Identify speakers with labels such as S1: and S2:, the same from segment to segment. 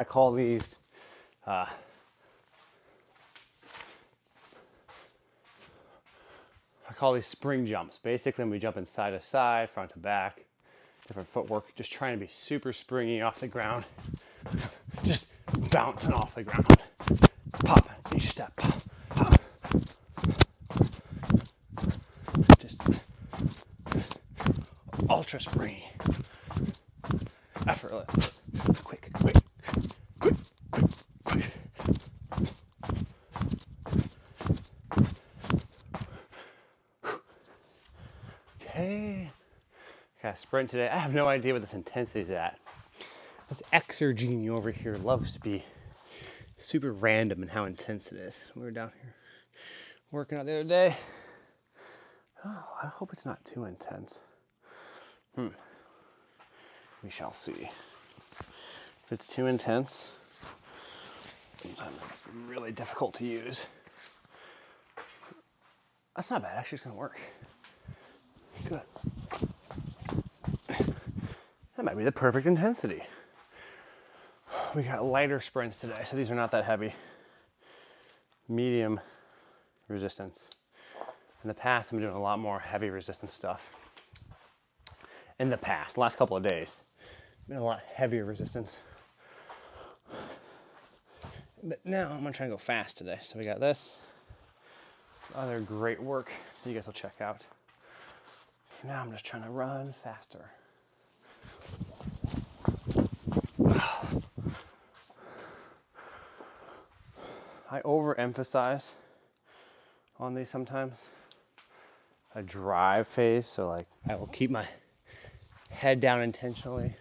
S1: I call these I call these spring jumps. Basically, when we jump in side to side, front to back, different footwork, just trying to be super springy off the ground, just bouncing off the ground, popping each step, pop, pop. Just ultra springy, effortless, quick, quick, quick, quick, quick. Okay. Got a sprint today. I have no idea what this intensity is at. This Exergene over here loves to be super random in how intense it is. We were down here working out the other day. Oh, I hope it's not too intense. We shall see. If it's too intense, sometimes it's really difficult to use. That's not bad. Actually, it's gonna work. Good. That might be the perfect intensity. We got lighter sprints today, so these are not that heavy. Medium resistance. In the past, I've been doing a lot more heavy resistance stuff. In the past, last couple of days, been a lot heavier resistance. But now I'm gonna try and go fast today. So we got this. Other great work that you guys will check out. For now, I'm just trying to run faster. I overemphasize on these sometimes. A drive phase, so like I will keep my head down intentionally.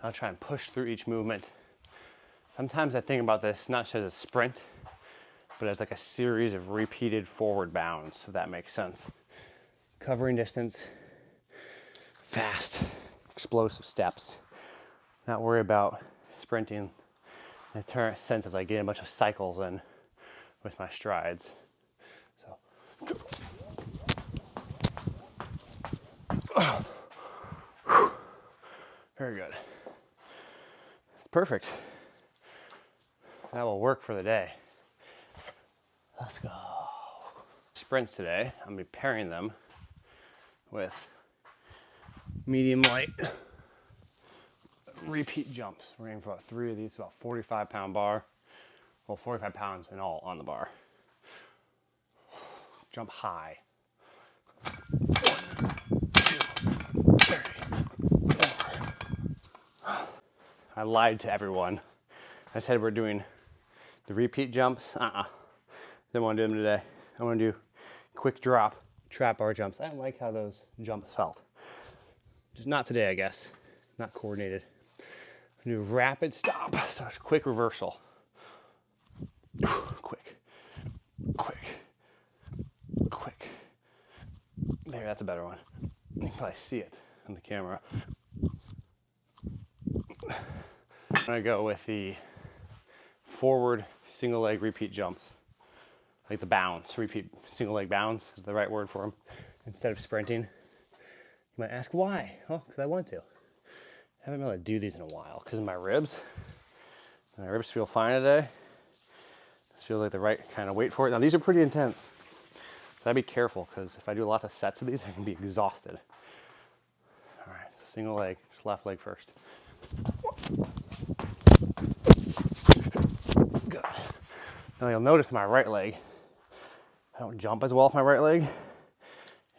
S1: I'll try and push through each movement. Sometimes I think about this not just as a sprint, but as like a series of repeated forward bounds, if that makes sense. Covering distance, fast, explosive steps. Not worry about sprinting in a sense of like getting a bunch of cycles in with my strides. So, very good. It's perfect. That will work for the day. Let's go. Sprints today, I'm gonna be pairing them with medium light repeat jumps. We're aiming for about 3 of these, about 45-pound bar. Well, 45 pounds in all on the bar. Jump high. 1, 2, 3, 4. I lied to everyone. I said we're doing the repeat jumps. Didn't want to do them today. I want to do quick drop trap bar jumps. I didn't like how those jumps felt. Just not today, I guess. Not coordinated. I'm gonna do rapid stop. So it's quick reversal. Quick, quick, quick. Maybe that's a better one. You can probably see it on the camera. I'm gonna go with the forward single leg repeat jumps. Like the bounds, repeat single leg bounds is the right word for them. Instead of sprinting. You might ask why? Well, because I want to. I haven't been able to do these in a while because of my ribs. My ribs feel fine today. This feels like the right kind of weight for it. Now these are pretty intense. So I'd be careful because if I do lots of sets of these, I can be exhausted. All right, so single leg, just left leg first. Good. Now you'll notice my right leg, I don't jump as well with my right leg,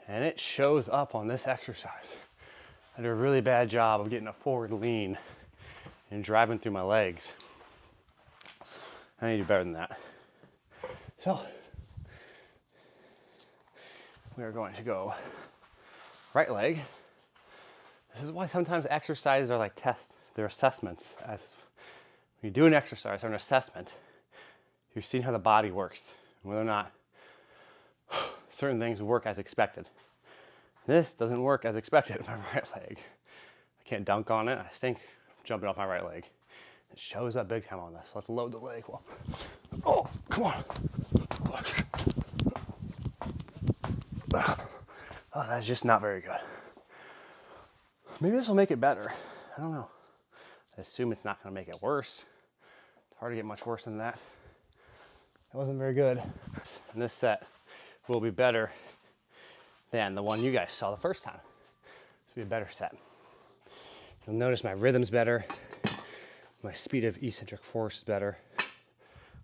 S1: and it shows up on this exercise. I do a really bad job of getting a forward lean and driving through my legs. I need to do better than that. So, we are going to go right leg. This is why sometimes exercises are like tests, they're assessments. As when you do an exercise or an assessment, you're seeing how the body works, and whether or not certain things work as expected. This doesn't work as expected with my right leg. I can't dunk on it. I stink jumping off my right leg. It shows up big time on this. Let's load the leg. Oh, come on. Push. Oh, that's just not very good. Maybe this will make it better. I don't know. I assume it's not going to make it worse. Hard to get much worse than that. That wasn't very good. And this set will be better than the one you guys saw the first time. This will be a better set. You'll notice my rhythm's better. My speed of eccentric force is better.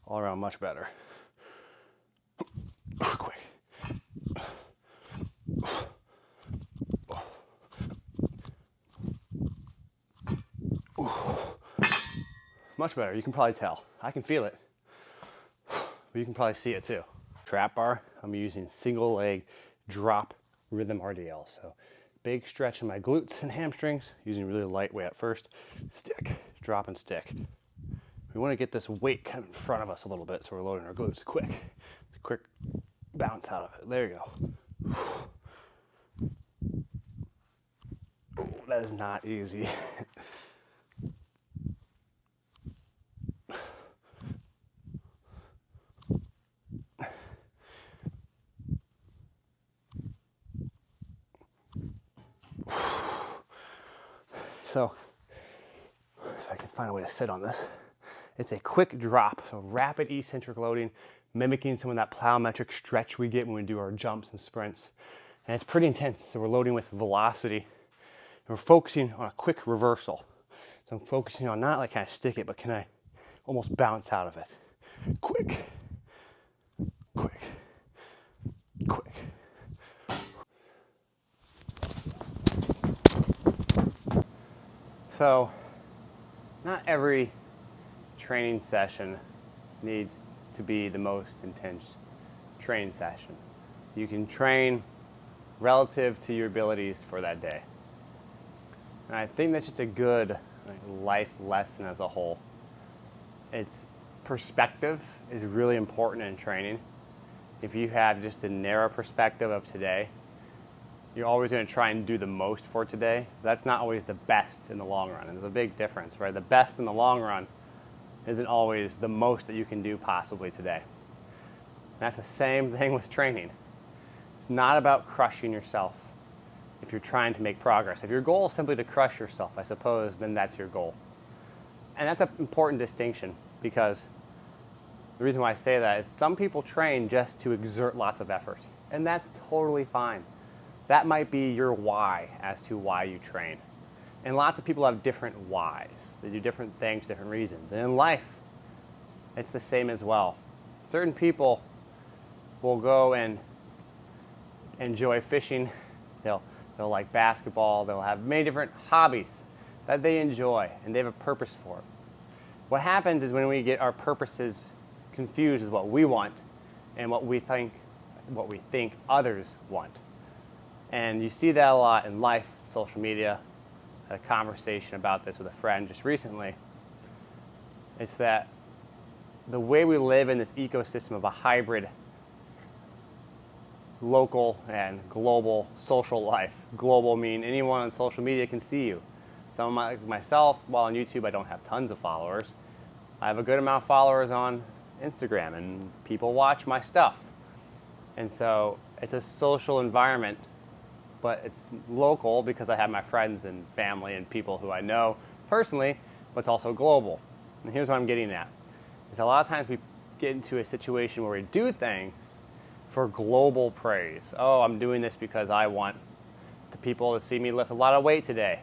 S1: All around much better. Quick. Much better. You can probably tell. I can feel it. But you can probably see it too. Trap bar, I'm using single leg drop rhythm RDL. So big stretch in my glutes and hamstrings, using really light weight at first. Stick, drop and stick. We want to get this weight kind of in front of us a little bit, so we're loading our glutes quick. Quick bounce out of it. There you go. Oh, that is not easy. So, if I can find a way to sit on this. It's a quick drop, so rapid eccentric loading, mimicking some of that plyometric stretch we get when we do our jumps and sprints. And it's pretty intense, so we're loading with velocity. And we're focusing on a quick reversal. So I'm focusing on not like can I stick it, but can I almost bounce out of it. Quick, quick, quick. So, not every training session needs to be the most intense training session. You can train relative to your abilities for that day. And I think that's just a good life lesson as a whole. It's perspective is really important in training. If you have just a narrow perspective of today, you're always going to try and do the most for today. That's not always the best in the long run. And there's a big difference, right? The best in the long run isn't always the most that you can do possibly today. And that's the same thing with training. It's not about crushing yourself if you're trying to make progress. If your goal is simply to crush yourself, I suppose, then that's your goal. And that's an important distinction, because the reason why I say that is some people train just to exert lots of effort, and that's totally fine. That might be your why as to why you train. And lots of people have different whys. They do different things, different reasons. And in life, it's the same as well. Certain people will go and enjoy fishing. They'll like basketball. They'll have many different hobbies that they enjoy, and they have a purpose for it. What happens is when we get our purposes confused with what we want and what we think others want. And you see that a lot in life, social media. I had a conversation about this with a friend just recently. It's that the way we live in this ecosystem of a hybrid local and global social life. Global mean anyone on social media can see you. Some of myself, while on YouTube I don't have tons of followers. I have a good amount of followers on Instagram, and people watch my stuff. And so it's a social environment, but it's local because I have my friends and family and people who I know personally, but it's also global. And here's what I'm getting at. Is a lot of times we get into a situation where we do things for global praise. Oh, I'm doing this because I want the people to see me lift a lot of weight today.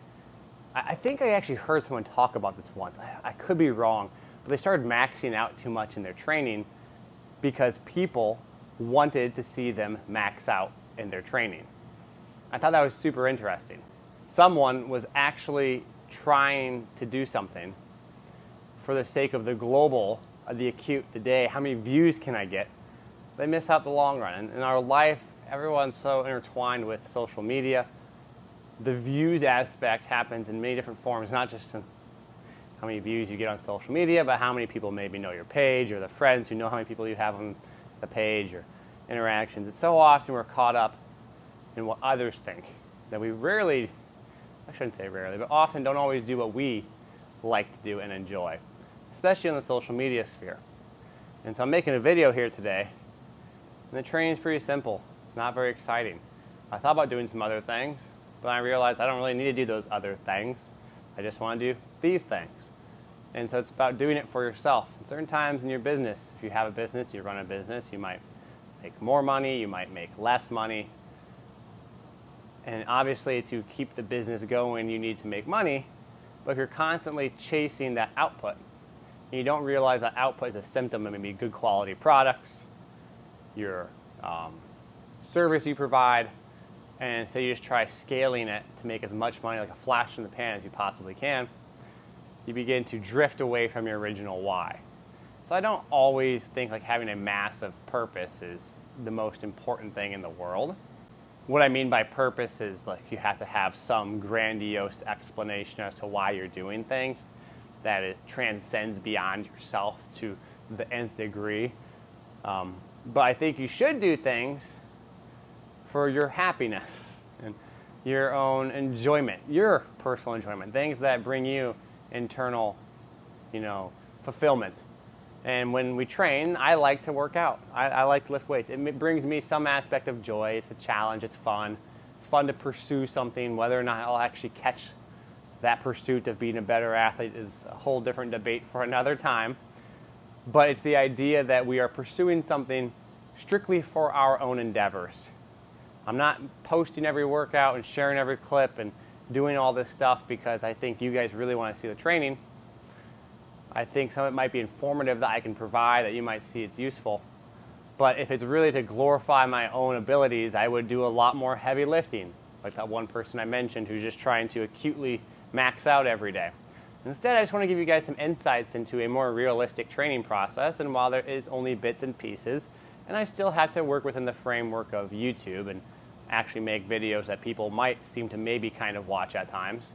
S1: I think I actually heard someone talk about this once. I could be wrong, but they started maxing out too much in their training because people wanted to see them max out in their training. I thought that was super interesting. Someone was actually trying to do something for the sake of the global, the acute, the day, how many views can I get? They miss out the long run. And in our life, everyone's so intertwined with social media. The views aspect happens in many different forms, not just in how many views you get on social media, but how many people maybe know your page, or the friends who know how many people you have on the page, or interactions. It's so often we're caught up in what others think that we rarely, I shouldn't say rarely, but often don't always do what we like to do and enjoy, especially in the social media sphere. And so I'm making a video here today, and the training is pretty simple. It's not very exciting. I thought about doing some other things, but I realized I don't really need to do those other things. I just want to do these things. And so it's about doing it for yourself. At certain times in your business, if you have a business, you run a business, you might make more money, you might make less money. And obviously to keep the business going, you need to make money. But if you're constantly chasing that output, and you don't realize that output is a symptom of maybe good quality products, your service you provide, and so you just try scaling it to make as much money like a flash in the pan as you possibly can, you begin to drift away from your original why. So I don't always think like having a massive purpose is the most important thing in the world. What I mean by purpose is like you have to have some grandiose explanation as to why you're doing things that it transcends beyond yourself to the nth degree. But I think you should do things for your happiness and your own enjoyment, your personal enjoyment, things that bring you internal, fulfillment. And when we train, I like to work out. I like to lift weights. It brings me some aspect of joy. It's a challenge. It's fun. It's fun to pursue something. Whether or not I'll actually catch that pursuit of being a better athlete is a whole different debate for another time. But it's the idea that we are pursuing something strictly for our own endeavors. I'm not posting every workout and sharing every clip and doing all this stuff because I think you guys really want to see the training. I think some of it might be informative that I can provide, that you might see it's useful. But if it's really to glorify my own abilities, I would do a lot more heavy lifting, like that one person I mentioned who's just trying to acutely max out every day. Instead, I just want to give you guys some insights into a more realistic training process, and while there is only bits and pieces, and I still have to work within the framework of YouTube and actually make videos that people might seem to maybe kind of watch at times.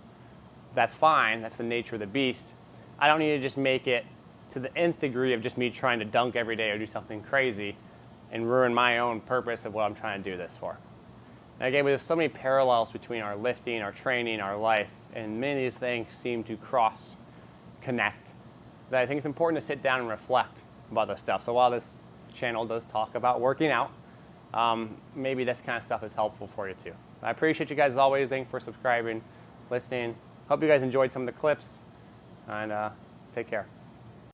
S1: That's fine, that's the nature of the beast. I don't need to just make it to the nth degree of just me trying to dunk every day or do something crazy and ruin my own purpose of what I'm trying to do this for. And again, there's so many parallels between our lifting, our training, our life, and many of these things seem to connect, that I think it's important to sit down and reflect about this stuff. So while this channel does talk about working out, maybe this kind of stuff is helpful for you too. I appreciate you guys as always. Thanks for subscribing, listening. Hope you guys enjoyed some of the clips, and take care.